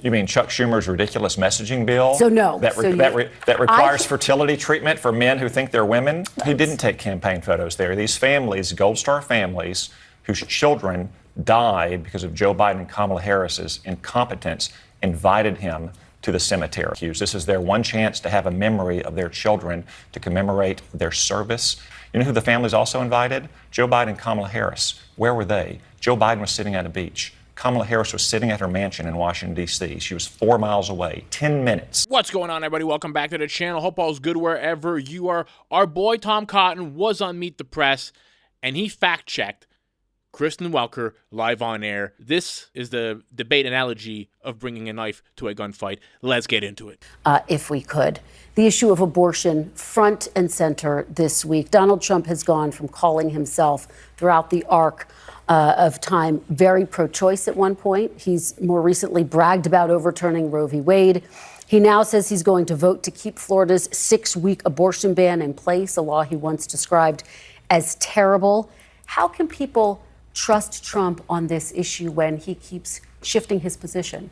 You mean Chuck Schumer's ridiculous messaging bill? So no. That requires fertility treatment for men who think they're women? He didn't take campaign photos there. These families, Gold Star families, whose children died because of Joe Biden and Kamala Harris's incompetence, invited him to the cemetery. This is their one chance to have a memory of their children, to commemorate their service. You know who the families also invited? Joe Biden and Kamala Harris. Where were they? Joe Biden was sitting at a beach. Kamala Harris was sitting at her mansion in Washington, D.C. She was 4 miles away, 10 minutes. What's going on, everybody? Welcome back to the channel. Hope all's good wherever you are. Our boy Tom Cotton was on Meet the Press, and he fact-checked Kristen Welker live on air. This is the debate analogy of bringing a knife to a gunfight. Let's get into it. If we could. The issue of abortion front and center this week. Donald Trump has gone from calling himself throughout the arc of time very pro-choice at one point. He's more recently bragged about overturning Roe v. Wade. He now says he's going to vote to keep Florida's 6-week abortion ban in place, a law he once described as terrible. How can people trust Trump on this issue when he keeps shifting his position?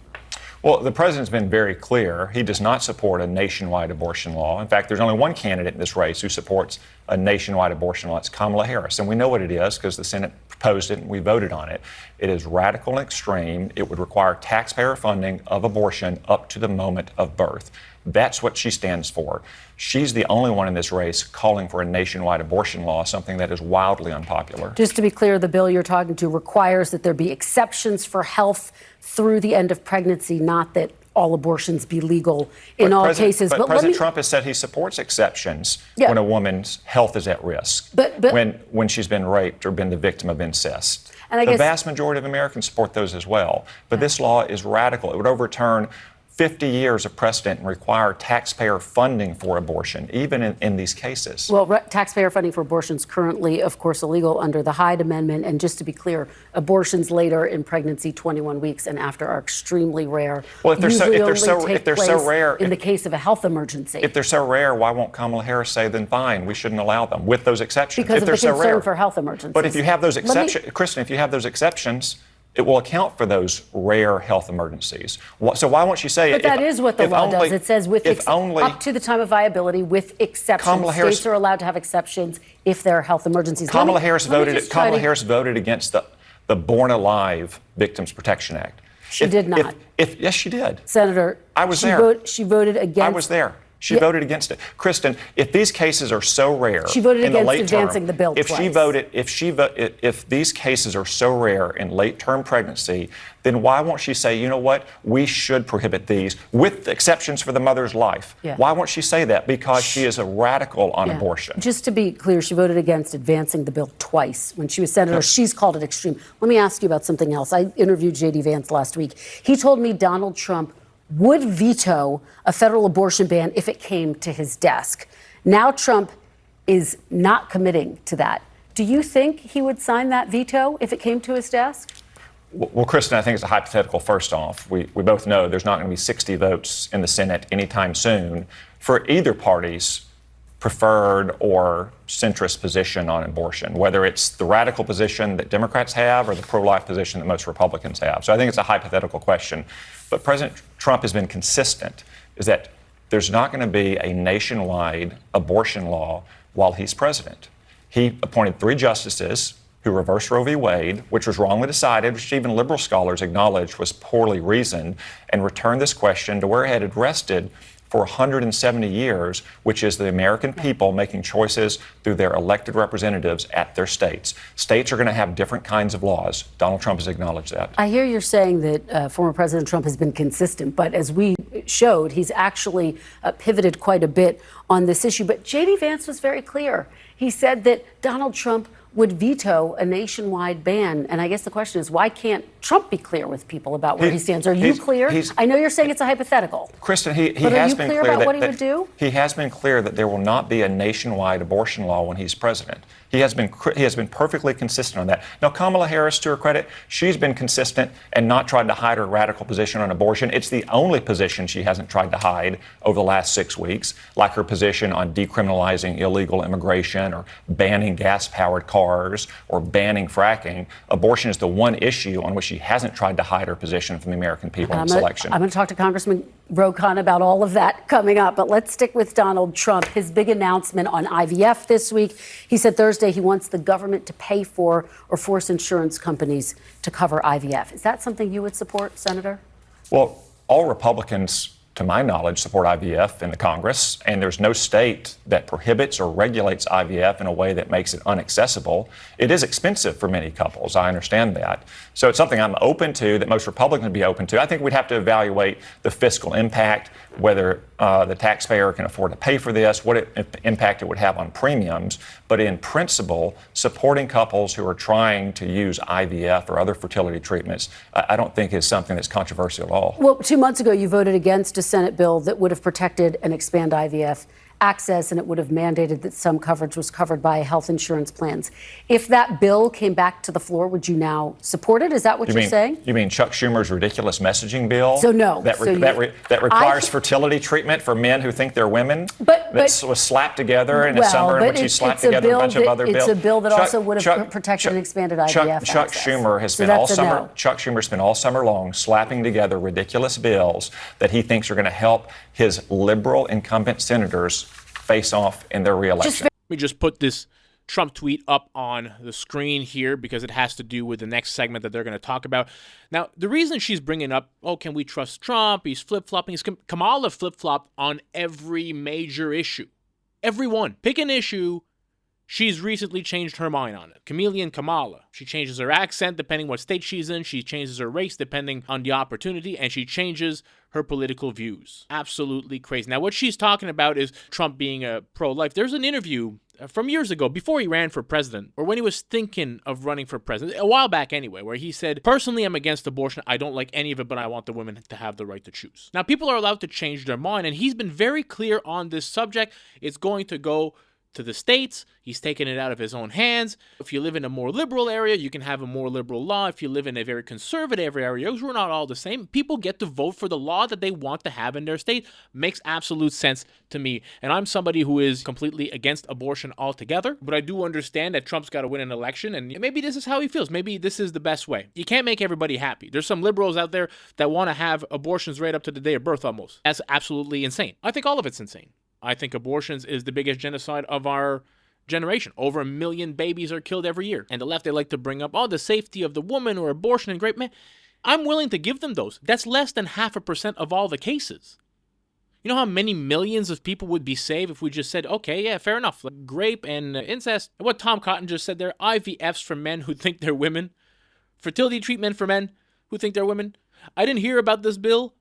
Well, the president's been very clear. He does not support a nationwide abortion law. In fact, there's only one candidate in this race who supports a nationwide abortion law. It's Kamala Harris. And we know what it is because the Senate proposed it and we voted on it. It is radical and extreme. It would require taxpayer funding of abortion up to the moment of birth. That's what she stands for. She's the only one in this race calling for a nationwide abortion law, something that is wildly unpopular. Just to be clear, the bill you're talking to requires that there be exceptions for health through the end of pregnancy, not that all abortions be legal in all cases. But President Trump has said he supports exceptions when a woman's health is at risk, when she's been raped or been the victim of incest. And the vast majority of Americans support those as well. But this law is radical. It would overturn 50 years of precedent and require taxpayer funding for abortion, even in these cases. Well, taxpayer funding for abortion is currently, of course, illegal under the Hyde Amendment. And just to be clear, abortions later in pregnancy, 21 weeks and after, are extremely rare. Well, if they're so rare, in the case of a health emergency. If they're so rare, why won't Kamala Harris say, then fine, we shouldn't allow them with those exceptions? Because of the concern for health emergencies. But if you have those exceptions, Kristen, if you have those exceptions, it will account for those rare health emergencies. So why won't she say it? But that is what the law does. It says up to the time of viability with exceptions. States are allowed to have exceptions if there are health emergencies. Kamala Harris voted against the Born Alive Victims Protection Act. She did not. Yes, she did. Senator, I was there. She voted against. I was there. She voted against it. Kristen, if these cases are so rare, she voted against advancing the bill twice. If these cases are so rare in late-term pregnancy, then why won't she say, you know what, we should prohibit these with exceptions for the mother's life? Yeah. Why won't she say that? Because she is a radical on abortion. Just to be clear, she voted against advancing the bill twice. When she was senator, she's called it extreme. Let me ask you about something else. I interviewed J.D. Vance last week. He told me Donald Trump would veto a federal abortion ban if it came to his desk. Now Trump is not committing to that. Do you think he would sign that veto if it came to his desk? Well, Kristen, I think it's a hypothetical first off. We both know there's not going to be 60 votes in the Senate anytime soon for either party's preferred or centrist position on abortion, whether it's the radical position that Democrats have or the pro-life position that most Republicans have. So I think it's a hypothetical question. But President Trump has been consistent, is that there's not going to be a nationwide abortion law while he's president. He appointed 3 justices who reversed Roe v. Wade, which was wrongly decided, which even liberal scholars acknowledged was poorly reasoned, and returned this question to where it had rested for 170 years, which is the American people making choices through their elected representatives at their states. States are going to have different kinds of laws. Donald Trump has acknowledged that. I hear you're saying that former President Trump has been consistent, but as we showed, he's actually pivoted quite a bit on this issue. But J.D. Vance was very clear. He said that Donald Trump would veto a nationwide ban. And I guess the question is, why can't Trump be clear with people about where he stands? Are you clear? I know you're saying it's a hypothetical. Kristen, he has been clear about what he would do? He has been clear that there will not be a nationwide abortion law when he's president. He has been perfectly consistent on that. Now, Kamala Harris, to her credit, she's been consistent and not tried to hide her radical position on abortion. It's the only position she hasn't tried to hide over the last 6 weeks, like her position on decriminalizing illegal immigration or banning gas-powered cars or banning fracking. Abortion is the one issue on which she hasn't tried to hide her position from the American people in this election. I'm going to talk to Congressman Rokan about all of that coming up, but let's stick with Donald Trump. His big announcement on IVF this week. He said Thursday he wants the government to pay for or force insurance companies to cover IVF. Is that something you would support, Senator? Well, all Republicans, to my knowledge, support IVF in the Congress, and there's no state that prohibits or regulates IVF in a way that makes it inaccessible. It is expensive for many couples. I understand that. So it's something I'm open to, that most Republicans would be open to. I think we'd have to evaluate the fiscal impact, whether the taxpayer can afford to pay for this, what impact it would have on premiums. But in principle, supporting couples who are trying to use IVF or other fertility treatments, I don't think is something that's controversial at all. Well, 2 months ago, you voted against a Senate bill that would have protected and expand IVF access, and it would have mandated that some coverage was covered by health insurance plans. If that bill came back to the floor, would you now support it? Is that what you're saying? You mean Chuck Schumer's ridiculous messaging bill? So no. That requires fertility treatment for men who think they're women? That was slapped together in the summer in which he slapped together a bunch of other bills. It's a bill that also would have protected and expanded IVF access. Chuck Schumer has spent all summer. Chuck Schumer spent all summer long slapping together ridiculous bills that he thinks are going to help his liberal incumbent senators face off in their reelection. Let me just put this Trump tweet up on the screen here because it has to do with the next segment that they're going to talk about. Now, the reason she's bringing up, can we trust Trump? He's flip-flopping. Kamala flip-flopped on every major issue. Every one. Pick an issue. She's recently changed her mind on it. Chameleon Kamala. She changes her accent depending what state she's in. She changes her race depending on the opportunity. And she changes her political views. Absolutely crazy. Now, what she's talking about is Trump being a pro-life. There's an interview from years ago, before he ran for president, or when he was thinking of running for president, a while back anyway, where he said, personally, I'm against abortion. I don't like any of it, but I want the women to have the right to choose. Now, people are allowed to change their mind, and he's been very clear on this subject. It's going to go to the states. He's taken it out of his own hands. If you live in a more liberal area, you can have a more liberal law. If you live in a very conservative area, we're not all the same. People get to vote for the law that they want to have in their state. Makes absolute sense to me. And I'm somebody who is completely against abortion altogether, but I do understand that Trump's got to win an election, and maybe this is how he feels. Maybe this is the best way. You can't make everybody happy. There's some liberals out there that want to have abortions right up to the day of birth almost. That's absolutely insane. I think all of it's insane. I think abortions is the biggest genocide of our generation. Over 1 million babies are killed every year. And the left, they like to bring up, the safety of the woman or abortion and great man. I'm willing to give them those. That's less than 0.5% of all the cases. You know how many millions of people would be saved if we just said, okay, yeah, fair enough. Like grape and incest. And what Tom Cotton just said there, IVFs for men who think they're women. Fertility treatment for men who think they're women. I didn't hear about this bill.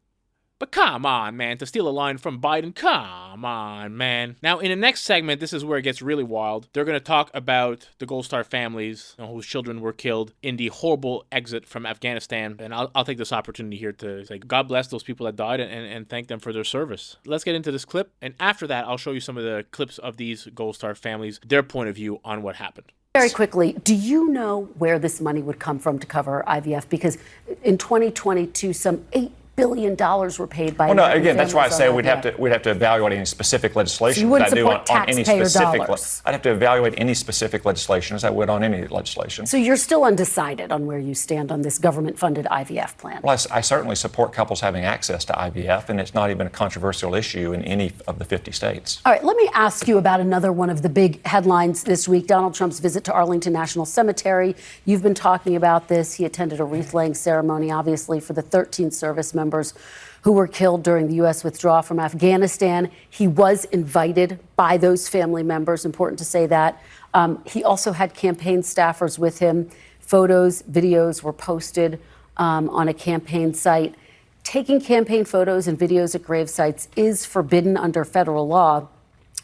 But come on, man, to steal a line from Biden, come on, man. Now, in the next segment, this is where it gets really wild. They're going to talk about the Gold Star families whose children were killed in the horrible exit from Afghanistan. And I'll take this opportunity here to say God bless those people that died and thank them for their service. Let's get into this clip. And after that, I'll show you some of the clips of these Gold Star families, their point of view on what happened. Very quickly, do you know where this money would come from to cover IVF? Because in 2022, some $8 billion were paid by. Well, no, again, that's why I say we'd have to evaluate any specific legislation. So you wouldn't support taxpayer dollars. I'd have to evaluate any specific legislation as I would on any legislation. So you're still undecided on where you stand on this government-funded IVF plan. Well, I certainly support couples having access to IVF, and it's not even a controversial issue in any of the 50 states. All right, let me ask you about another one of the big headlines this week, Donald Trump's visit to Arlington National Cemetery. You've been talking about this. He attended a wreath-laying ceremony, obviously, for the 13 service members who were killed during the U.S. withdrawal from Afghanistan. He was invited by those family members, important to say that. He also had campaign staffers with him. Photos, videos were posted on a campaign site. Taking campaign photos and videos at grave sites is forbidden under federal law.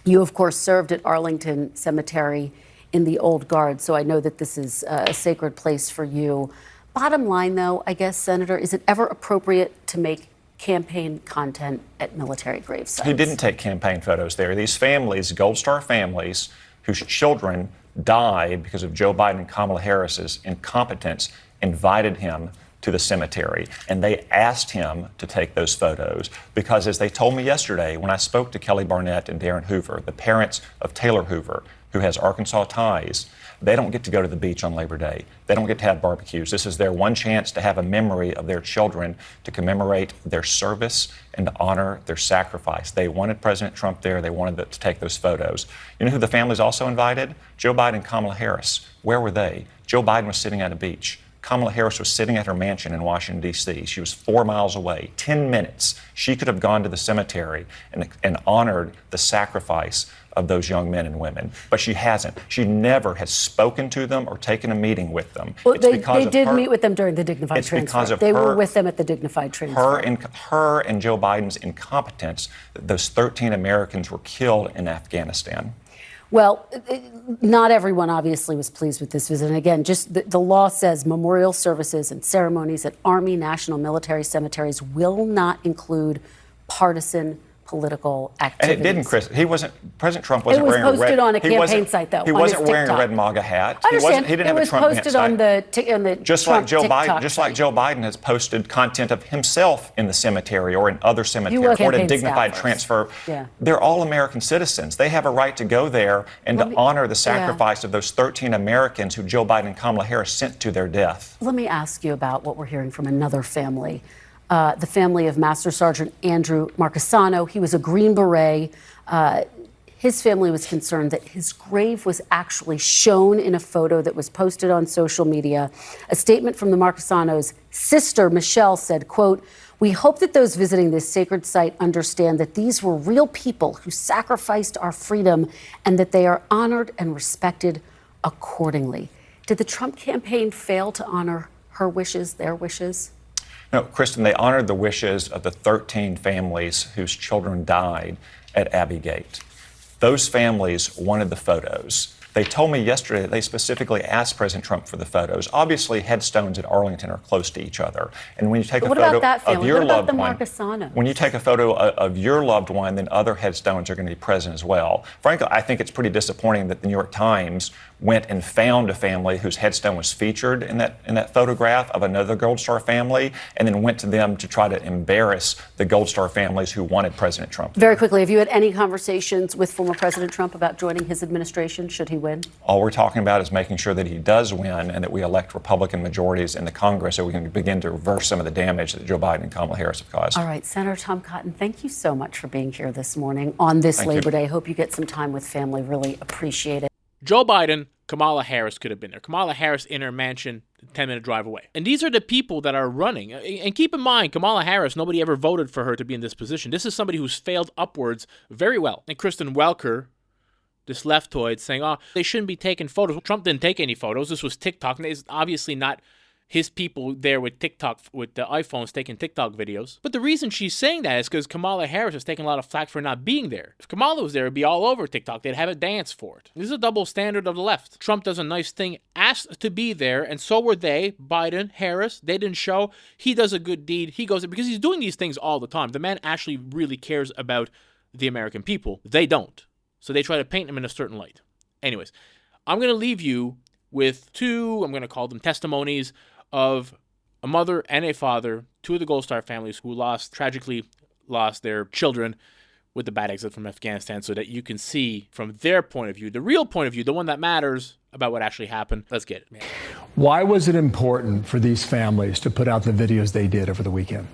You, of course, served at Arlington Cemetery in the Old Guard, so I know that this is a sacred place for you. Bottom line, though, I guess, Senator, is it ever appropriate to make campaign content at military grave sites? He didn't take campaign photos there. These families, Gold Star families, whose children died because of Joe Biden and Kamala Harris's incompetence, invited him to the cemetery. And they asked him to take those photos because, as they told me yesterday, when I spoke to Kelly Barnett and Darren Hoover, the parents of Taylor Hoover, who has Arkansas ties, they don't get to go to the beach on Labor Day. They don't get to have barbecues. This is their one chance to have a memory of their children, to commemorate their service and to honor their sacrifice. They wanted President Trump there. They wanted to take those photos. You know who the families also invited? Joe Biden and Kamala Harris. Where were they? Joe Biden was sitting at a beach. Kamala Harris was sitting at her mansion in Washington, D.C. She was 4 miles away. 10 minutes. She could have gone to the cemetery and honored the sacrifice of those young men and women. But she hasn't. She never has spoken to them or taken a meeting with them. Well, they did meet with them during the dignified transfer. Because of they were with them at the dignified transfer. Her and Joe Biden's incompetence, those 13 Americans were killed in Afghanistan. Well, not everyone obviously was pleased with this visit. And again, just the law says memorial services and ceremonies at Army, national, military cemeteries will not include partisan political activities. And it didn't, Chris. President Trump wasn't wearing a red. It was posted on a campaign site, though. He wasn't wearing a red MAGA hat. I understand. He didn't have a Trump hat. It was posted on the just Trump like Joe TikTok Biden, just like Joe Biden has posted content of himself in the cemetery or in other cemeteries or at a dignified transfer. Yeah. They're all American citizens. They have a right to go there and to honor the sacrifice of those 13 Americans who Joe Biden and Kamala Harris sent to their death. Let me ask you about what we're hearing from another family. The family of Master Sergeant Andrew Marchesano. He was a Green Beret. His family was concerned that his grave was actually shown in a photo that was posted on social media. A statement from the Marchesanos' sister, Michelle, said, quote, "We hope that those visiting this sacred site understand that these were real people who sacrificed our freedom and that they are honored and respected accordingly." Did the Trump campaign fail to honor her wishes, their wishes? No, Kristen, they honored the wishes of the 13 families whose children died at Abbey Gate. Those families wanted the photos. They told me yesterday that they specifically asked President Trump for the photos. Obviously, headstones at Arlington are close to each other. And when you take a photo of your loved one, when you take a photo of your loved one, then other headstones are going to be present as well. Frankly, I think it's pretty disappointing that the New York Times went and found a family whose headstone was featured in that photograph of another Gold Star family, and then went to them to try to embarrass the Gold Star families who wanted President Trump. Very quickly, have you had any conversations with former President Trump about joining his administration should he win? All we're talking about is making sure that he does win and that we elect Republican majorities in the Congress so we can begin to reverse some of the damage that Joe Biden and Kamala Harris have caused. All right, Senator Tom Cotton, thank you so much for being here this morning on this Labor Day. Hope you get some time with family. Really appreciate it. Joe Biden, Kamala Harris could have been there. Kamala Harris in her mansion, 10-minute drive away. And these are the people that are running. And keep in mind, Kamala Harris, nobody ever voted for her to be in this position. This is somebody who's failed upwards very well. And Kristen Welker, this leftoid, saying, oh, they shouldn't be taking photos. Trump didn't take any photos. This was TikTok. And it's obviously not his people there with TikTok, with the iPhones taking TikTok videos. But the reason she's saying that is because Kamala Harris is taking a lot of flack for not being there. If Kamala was there, it'd be all over TikTok. They'd have a dance for it. This is a double standard of the left. Trump does a nice thing, asked to be there, and so were they. Biden, Harris, they didn't show. He does a good deed. He goes there because he's doing these things all the time. The man actually really cares about the American people. They don't. So they try to paint him in a certain light. Anyways, I'm going to leave you with two, I'm going to call them testimonies, of a mother and a father, two of the Gold Star families who tragically lost their children with the bad exit from Afghanistan, so that you can see from their point of view, the real point of view, the one that matters about what actually happened. Let's get it, man. Why was it important for these families to put out the videos they did over the weekend?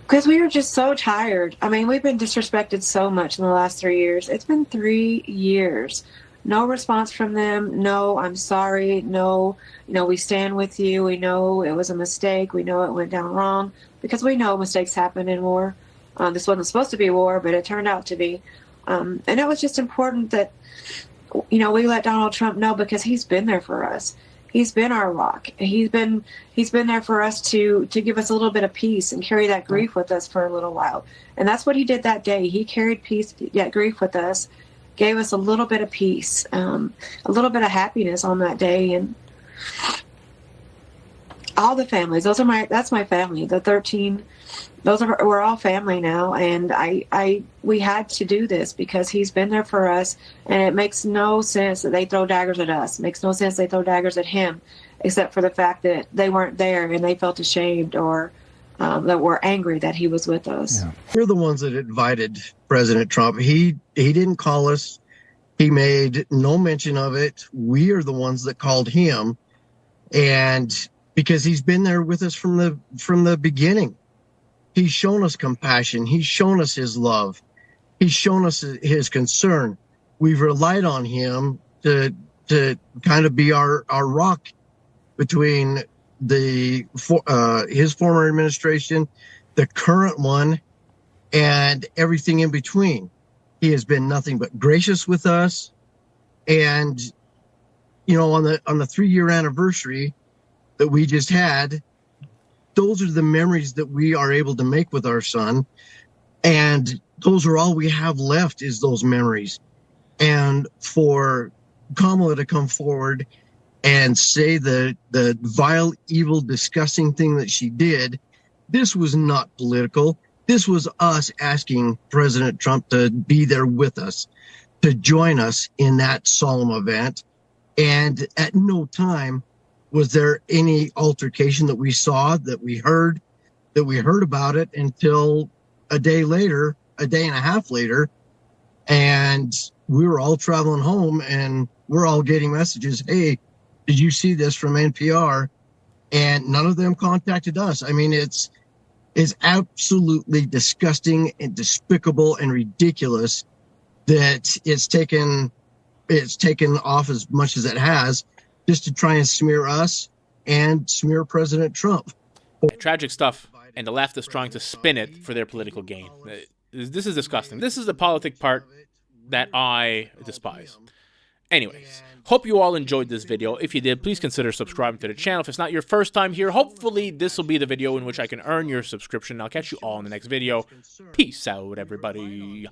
Because we were just so tired. I mean, we've been disrespected so much in the last 3 years. It's been 3 years. No response from them. No, I'm sorry. No, we stand with you. We know it was a mistake. We know it went down wrong, because we know mistakes happen in war. This wasn't supposed to be war, but it turned out to be. And it was just important that, we let Donald Trump know, because he's been there for us. He's been our rock. He's been there for us to give us a little bit of peace and carry that grief with us for a little while. And that's what he did that day. He carried peace, yet grief with us, gave us a little bit of peace, a little bit of happiness on that day. And all the families. That's my family. The 13, we're all family now, and we had to do this because he's been there for us, and it makes no sense that they throw daggers at us. It makes no sense they throw daggers at him, except for the fact that they weren't there and they felt ashamed or that we're angry that he was with us. Yeah. We're the ones that invited President Trump. He didn't call us. He made no mention of it. We are the ones that called him, and because he's been there with us from the beginning. He's shown us compassion. He's shown us his love. He's shown us his concern. We've relied on him to kind of be our rock between his former administration, the current one, and everything in between. He has been nothing but gracious with us. And, on the 3-year anniversary that we just had, those are the memories that we are able to make with our son. And those are all we have left, is those memories. And for Kamala to come forward and say the vile, evil, disgusting thing that she did, this was not political. This was us asking President Trump to be there with us, to join us in that solemn event. And at no time was there any altercation that we saw, that we heard about it until a day and a half later. And we were all traveling home and we're all getting messages. Hey, did you see this from NPR? And none of them contacted us. I mean, it's absolutely disgusting and despicable and ridiculous that it's taken off as much as it has, just to try and smear us and smear President Trump. Tragic stuff, and the left is trying to spin it for their political gain. This is disgusting. This is the politic part that I despise. Anyways, hope you all enjoyed this video. If you did, please consider subscribing to the channel. If it's not your first time here, hopefully this will be the video in which I can earn your subscription. I'll catch you all in the next video. Peace out, everybody.